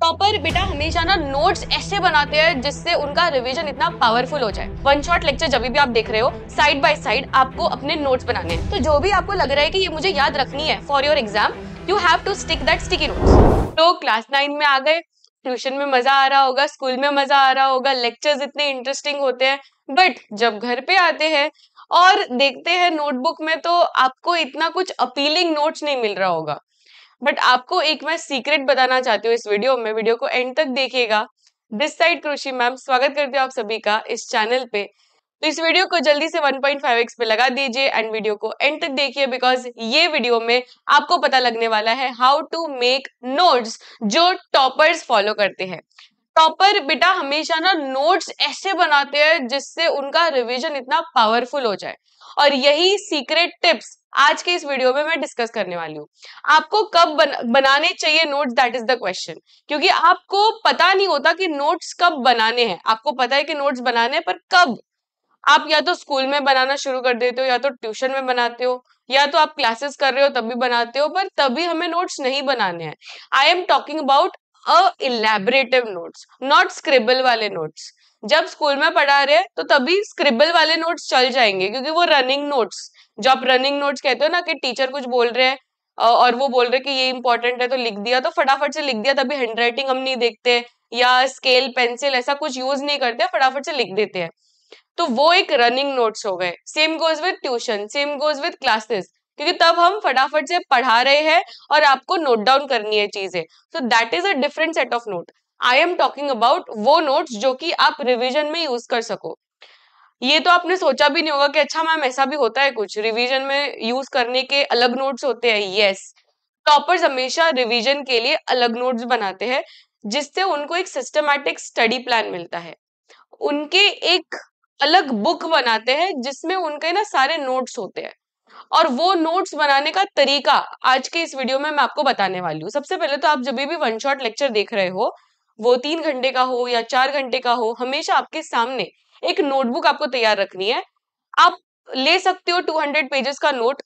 Topper बेटा हमेशा ना नोट्स ऐसे बनाते हैं जिससे उनका रिवीजन इतना पावरफुल हो जाए। वन शॉट लेक्चर जब भी आप देख रहे हो, साइड बाय साइड आपको अपने नोट्स बनाने हैं। तो जो भी आपको लग रहा है कि ये मुझे याद रखनी है for your exam, you have to stick that sticky notes. तो क्लास 9 में आ गए, ट्यूशन में मजा आ रहा होगा, स्कूल में मजा आ रहा होगा, लेक्चर्स इतने इंटरेस्टिंग होते हैं, बट जब घर पे आते हैं और देखते हैं नोटबुक में तो आपको इतना कुछ अपीलिंग नोट्स नहीं मिल रहा होगा। बट आपको एक मैं सीक्रेट बताना चाहती हूँ इस वीडियो में, वीडियो को एंड तक देखिएगा। दिस साइड कृषि मैम, स्वागत करती हूँ आप सभी का इस चैनल पे। तो इस वीडियो को जल्दी से 1.5x पे लगा दीजिए एंड वीडियो को एंड तक देखिए, बिकॉज ये वीडियो में आपको पता लगने वाला है हाउ टू मेक नोट्स जो टॉपर्स फॉलो करते हैं। टॉपर बेटा हमेशा ना नोट्स ऐसे बनाते हैं जिससे उनका रिवीजन इतना पावरफुल हो जाए, और यही सीक्रेट टिप्स आज के इस वीडियो में मैं डिस्कस करने वाली हूँ। आपको कब बनाने चाहिए notes, that is the question. क्योंकि आपको पता नहीं होता कि नोट्स कब बनाने हैं। आपको पता है कि नोट्स बनाने हैं, पर कब? आप या तो स्कूल में बनाना शुरू कर देते हो, या तो ट्यूशन में बनाते हो, या तो आप क्लासेस कर रहे हो तब भी बनाते हो, पर तभी हमें नोट्स नहीं बनाने हैं। I am talking about elaborative notes, not scribble वाले नोट्स। जब स्कूल में पढ़ा रहे हैं तो तभी स्क्रिबल वाले नोट्स चल जाएंगे, क्योंकि वो रनिंग नोट्स, जो आप रनिंग नोट्स कहते हो ना, कि टीचर कुछ बोल रहे हैं और वो बोल रहे हैं कि ये इंपॉर्टेंट है तो लिख दिया, तो फटाफट से लिख दिया, तभी हैंडराइटिंग हम नहीं देखते या स्केल पेंसिल ऐसा कुछ यूज नहीं करते, फटाफट से लिख देते हैं। तो वो एक रनिंग नोट्स हो गए। Same goes with tuition, same goes with classes, क्योंकि तब हम फटाफट से पढ़ा रहे हैं और आपको नोट डाउन करनी है चीजें। So that is a different set of note. I am talking about वो नोट्स जो कि आप रिवीजन में यूज कर सको। ये तो आपने सोचा भी नहीं होगा कि अच्छा मैम ऐसा भी होता है, कुछ रिवीजन में यूज करने के अलग नोट्स होते हैं। यस, टॉपर्स हमेशा रिवीजन के लिए अलग नोट्स बनाते हैं, जिससे उनको एक सिस्टमैटिक स्टडी प्लान मिलता है। उनके एक अलग बुक बनाते हैं जिसमें उनके ना सारे नोट्स होते हैं, और वो नोट्स बनाने का तरीका आज के इस वीडियो में मैं आपको बताने वाली हूँ। सबसे पहले तो आप जब भी वन शॉट लेक्चर देख रहे हो, वो 3 घंटे का हो या 4 घंटे का हो, हमेशा आपके सामने एक नोटबुक आपको तैयार रखनी है। आप ले सकते हो 200 पेजेस का नोट,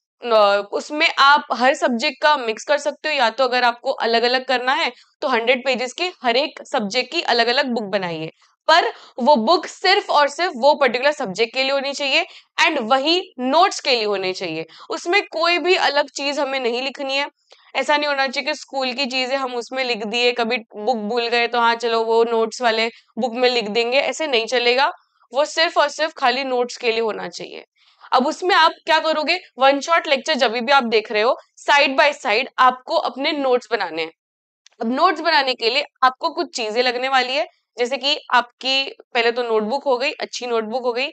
उसमें आप हर सब्जेक्ट का मिक्स कर सकते हो, या तो अगर आपको अलग अलग करना है तो 100 पेजेस की हर एक सब्जेक्ट की अलग अलग बुक बनाइए। पर वो बुक सिर्फ और सिर्फ वो पर्टिकुलर सब्जेक्ट के लिए होनी चाहिए एंड वही नोट्स के लिए होने चाहिए। उसमें कोई भी अलग चीज हमें नहीं लिखनी है। ऐसा नहीं होना चाहिए कि स्कूल की चीजें हम उसमें लिख दिए, कभी बुक भूल गए तो हाँ चलो वो नोट्स वाले बुक में लिख देंगे, ऐसे नहीं चलेगा। वो सिर्फ और सिर्फ खाली नोट्स के लिए होना चाहिए। अब उसमें आप क्या करोगे, वन शॉट लेक्चर जब भी आप देख रहे हो, साइड बाय साइड आपको अपने नोट्स बनाने हैं। अब नोट्स बनाने के लिए आपको कुछ चीजें लगने वाली है, जैसे कि आपकी पहले तो नोटबुक हो गई, अच्छी नोटबुक हो गई।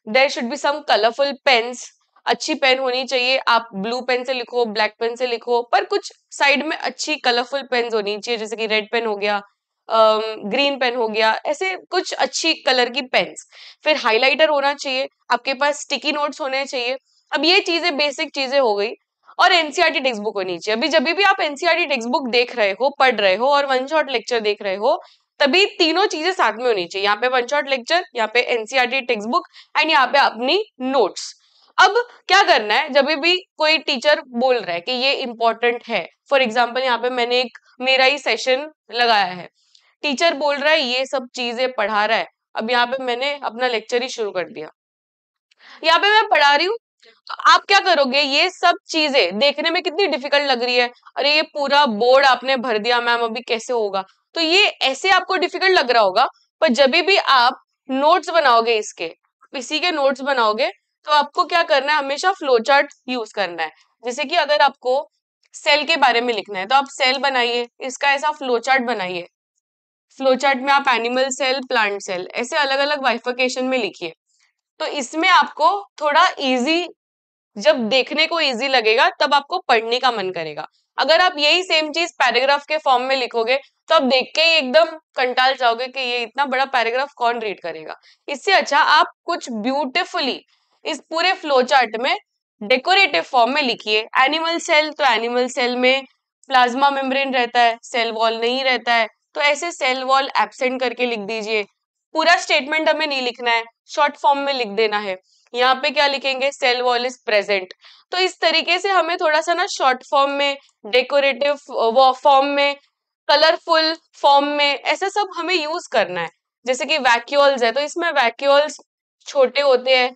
There should be some colourful pens, अच्छी पेन होनी चाहिए। आप ब्लू पेन से लिखो, ब्लैक पेन से लिखो, पर कुछ साइड में अच्छी कलरफुल पेन्स होनी चाहिए, जैसे कि रेड पेन हो गया, ग्रीन पेन हो गया, ऐसे कुछ अच्छी कलर की पेन्स। फिर हाइलाइटर होना चाहिए आपके पास, स्टिकी नोट्स होने चाहिए। अब ये चीजें बेसिक चीजें हो गई। और एनसीईआरटी टेक्स्ट बुक होनी चाहिए। अभी जब भी आप एनसीईआरटी टेक्स्ट बुक देख रहे हो, पढ़ रहे हो और वन शॉट लेक्चर देख रहे हो, तभी तीनों चीजें साथ में होनी चाहिए। यहाँ पे वन शॉट लेक्चर, यहाँ पे एनसीईआरटी टेक्स्ट बुक एंड यहाँ पे अपनी नोट्स। अब क्या करना है, जब भी कोई टीचर बोल रहा है कि ये इंपॉर्टेंट है, फॉर एग्जाम्पल यहाँ पे मैंने एक मेरा ही सेशन लगाया है, टीचर बोल रहा है ये सब चीजें पढ़ा रहा है। अब यहाँ पे मैंने अपना लेक्चर ही शुरू कर दिया, यहाँ पे मैं पढ़ा रही हूँ, तो आप क्या करोगे, ये सब चीजें देखने में कितनी डिफिकल्ट लग रही है। अरे ये पूरा बोर्ड आपने भर दिया मैम, अभी कैसे होगा? तो ये ऐसे आपको डिफिकल्ट लग रहा होगा, पर जब भी आप नोट्स बनाओगे, इसी के नोट्स बनाओगे, तो आपको क्या करना है, हमेशा फ्लो चार्ट यूज करना है। जैसे कि अगर आपको सेल के बारे में लिखना है तो आप सेल बनाइए, इसका ऐसा फ्लो चार्ट बनाइए। फ्लो चार्ट में आप एनिमल सेल, प्लांट सेल, ऐसे अलग अलग बाइफर्केशन में लिखिए। तो इसमें आपको थोड़ा इजी, जब देखने को इजी लगेगा तब आपको पढ़ने का मन करेगा। अगर आप यही सेम चीज पैराग्राफ के फॉर्म में लिखोगे तो आप देख के ही एकदम कंटाल जाओगे कि ये इतना बड़ा पैराग्राफ कौन रीड करेगा। इससे अच्छा आप कुछ ब्यूटिफुली इस पूरे फ्लो चार्ट में डेकोरेटिव फॉर्म में लिखिए। एनिमल सेल, तो एनिमल सेल में प्लाज्मा मेम्ब्रेन रहता है, सेल वॉल नहीं रहता है, तो ऐसे सेल वॉल एब्सेंट करके लिख दीजिए। पूरा स्टेटमेंट हमें नहीं लिखना है, शॉर्ट फॉर्म में लिख देना है। यहाँ पे क्या लिखेंगे, सेल वॉल इज प्रेजेंट। तो इस तरीके से हमें थोड़ा सा ना शॉर्ट फॉर्म में, डेकोरेटिव फॉर्म में कलरफुल फॉर्म में, ऐसा सब हमें यूज करना है। जैसे कि वैक्यूल्स है, तो इसमें वैक्यूल्स छोटे होते हैं,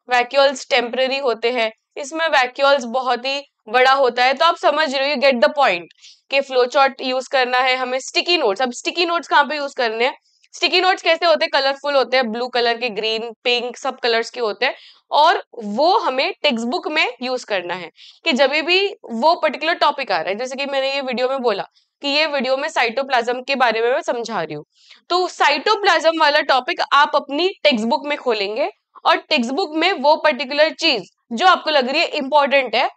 वैक्यूल्स टेम्पररी होते हैं, इसमें वैक्यूल्स बहुत ही बड़ा होता है। तो आप समझ रहे हो, यू गेट द पॉइंट कि फ्लो चार्ट यूज करना है हमें। स्टिकी नोट्स, अब स्टिकी नोट्स कहाँ पे यूज करने हैं? स्टिकी नोट्स कैसे होते हैं? कलरफुल होते हैं, ब्लू कलर के, ग्रीन, पिंक, सब कलर्स के होते हैं। और वो हमें टेक्स्ट बुक में यूज करना है कि जब भी वो पर्टिकुलर टॉपिक आ रहा है, जैसे कि मैंने ये वीडियो में बोला कि ये वीडियो में साइटोप्लाज्म के बारे में मैं समझा रही हूँ, तो साइटोप्लाज्म वाला टॉपिक आप अपनी टेक्स्ट बुक में खोलेंगे और टेक्स्ट बुक में वो पर्टिकुलर चीज जो आपको लग रही है इंपॉर्टेंट है,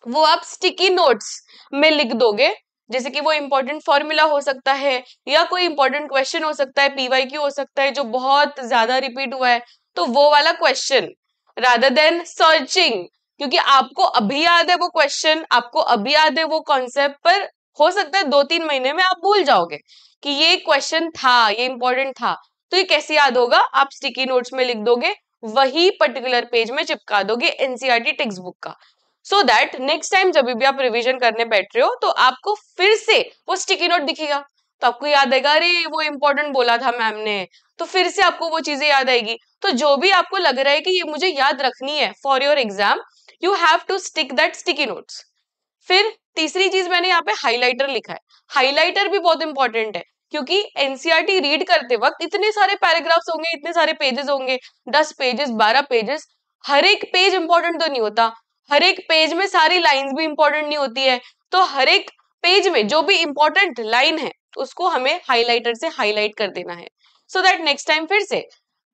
वो आप स्टिकी नोट्स में लिख दोगे। जैसे कि वो इंपॉर्टेंट फॉर्मूला हो सकता है, या कोई इंपॉर्टेंट क्वेश्चन हो सकता है, पीवाईक्यू हो सकता है जो बहुत ज्यादा रिपीट हुआ है, तो वो वाला क्वेश्चन, रादर देन सर्चिंग, क्योंकि आपको अभी याद है वो क्वेश्चन, आपको अभी याद है वो कॉन्सेप्ट, पर हो सकता है 2-3 महीने में आप भूल जाओगे कि ये क्वेश्चन था, ये इंपॉर्टेंट था। तो ये कैसे याद होगा? आप स्टिकी नोट्स में लिख दोगे, वही पर्टिकुलर पेज में चिपका दोगे एनसीईआरटी टेक्स्ट बुक का, सो दैट नेक्स्ट टाइम जब भी आप रिवीजन करने बैठ रहे हो तो आपको फिर से वो स्टिकी नोट दिखेगा, तो आपको याद आएगा, अरे वो इंपॉर्टेंट बोला था मैम ने, तो फिर से आपको वो चीजें याद आएगी। तो जो भी आपको लग रहा है कि ये मुझे याद रखनी है for your exam, you have to stick that sticky notes. फिर तीसरी चीज मैंने यहाँ पे हाइलाइटर लिखा है। हाइलाइटर भी बहुत इंपॉर्टेंट है, क्योंकि एनसीईआरटी रीड करते वक्त इतने सारे पैराग्राफ्स होंगे, इतने सारे पेजेस होंगे, 10 पेजेस, 12 पेजेस, हर एक पेज इंपॉर्टेंट तो नहीं होता, हर एक पेज में सारी लाइंस भी इंपॉर्टेंट नहीं होती है। तो हर एक पेज में जो भी इंपॉर्टेंट लाइन है उसको हमें हाइलाइटर से हाईलाइट कर देना है, सो दैट नेक्स्ट टाइम फिर से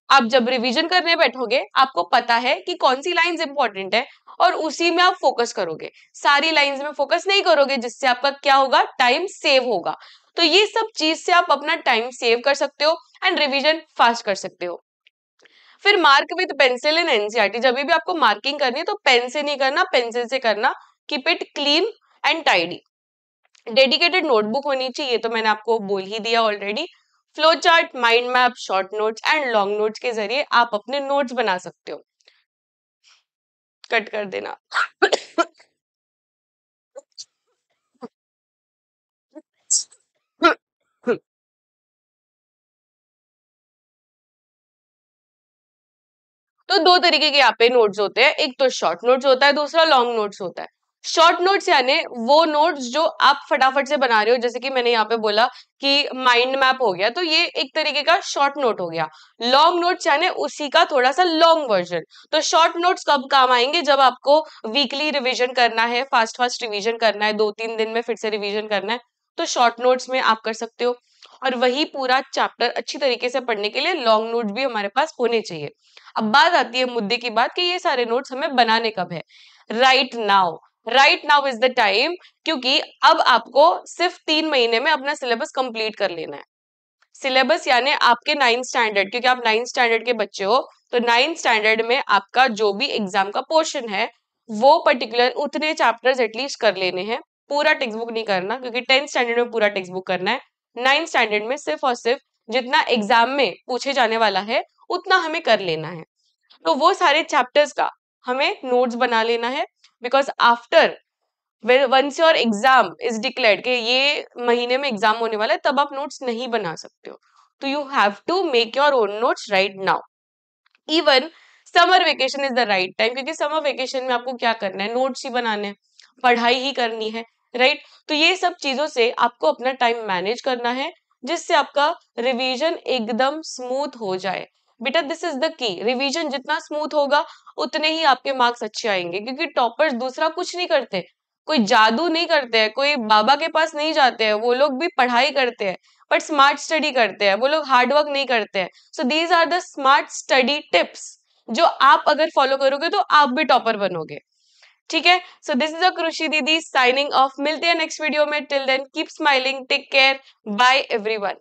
आप जब रिवीजन करने बैठोगे आपको पता है कि कौन सी लाइंस इंपॉर्टेंट है, और उसी में आप फोकस करोगे। सारी लाइंस में फोकस नहीं करोगे, जिससे आपका क्या होगा? टाइम सेव होगा। तो ये सब चीज से आप अपना टाइम सेव कर सकते हो एंड रिवीजन फास्ट कर सकते हो। फिर mark with pencil in NCERT, जब भी आपको मार्किंग करनी है तो पेन से नहीं करना, पेंसिल से करना। Keep it clean and tidy. Dedicated notebook होनी चाहिए, ये तो मैंने आपको बोल ही दिया already. Flow chart, mind map, short notes and long notes के जरिए आप अपने नोट्स बना सकते हो। कट कर देना। तो दो तरीके के यहाँ पे नोट्स होते हैं, एक तो शॉर्ट नोट्स होता है, दूसरा लॉन्ग नोट्स होता है। शॉर्ट नोट्स यानी वो नोट्स जो आप फटाफट से बना रहे हो, जैसे कि मैंने यहाँ पे बोला कि माइंड मैप हो गया, तो ये एक तरीके का शॉर्ट नोट हो गया। लॉन्ग नोट्स यानी उसी का थोड़ा सा लॉन्ग वर्जन। तो शॉर्ट नोट्स कब काम आएंगे? जब आपको वीकली रिविजन करना है, फास्ट फास्ट रिविजन करना है, 2-3 दिन में फिर से रिविजन करना है, तो शॉर्ट नोट्स में आप कर सकते हो। और वही पूरा चैप्टर अच्छी तरीके से पढ़ने के लिए लॉन्ग नोट्स भी हमारे पास होने चाहिए। अब बात आती है मुद्दे की बात कि ये सारे नोट्स हमें बनाने कब है? Right now. Right now is the time, क्योंकि अब आपको सिर्फ 3 महीने में अपना सिलेबस कंप्लीट कर लेना है। सिलेबस यानी आपके 9th स्टैंडर्ड, क्योंकि आप 9th स्टैंडर्ड के बच्चे हो, तो 9th स्टैंडर्ड में आपका जो भी एग्जाम का पोर्शन है वो पर्टिकुलर उतने चैप्टर्स एटलीस्ट कर लेने हैं। पूरा टेक्स्ट बुक नहीं करना, क्योंकि 10th स्टैंडर्ड में पूरा टेक्स्ट बुक करना है। 9th स्टैंडर्ड में सिर्फ और सिर्फ जितना एग्जाम में पूछे जाने वाला है उतना हमें कर लेना है। तो वो सारे चैप्टर्स का हमें नोट्स बना लेना है, because after once your exam is declared कि ये महीने में एग्जाम होने वाला है, तब आप नोट्स नहीं बना सकते हो। तो you have to make your own notes right now. Even summer vacation is the right time, क्योंकि समर वेकेशन में आपको क्या करना है? नोट्स ही बनाने हैं, पढ़ाई ही करनी है, राइट? तो ये सब चीजों से आपको अपना टाइम मैनेज करना है, जिससे आपका रिवीजन एकदम स्मूथ हो जाए। बेटा this is the key, revision जितना स्मूथ होगा उतने ही आपके मार्क्स अच्छे आएंगे, क्योंकि टॉपर्स दूसरा कुछ नहीं करते, कोई जादू नहीं करते हैं, कोई बाबा के पास नहीं जाते हैं, वो लोग भी पढ़ाई करते हैं बट स्मार्ट स्टडी करते हैं, वो लोग हार्ड वर्क नहीं करते हैं। So these are the smart study tips जो आप अगर फॉलो करोगे तो आप भी टॉपर बनोगे। ठीक है, सो दिस इज अ कृषि दीदी साइनिंग ऑफ। मिलते हैं नेक्स्ट वीडियो में। Till then keep smiling, take care, bye everyone.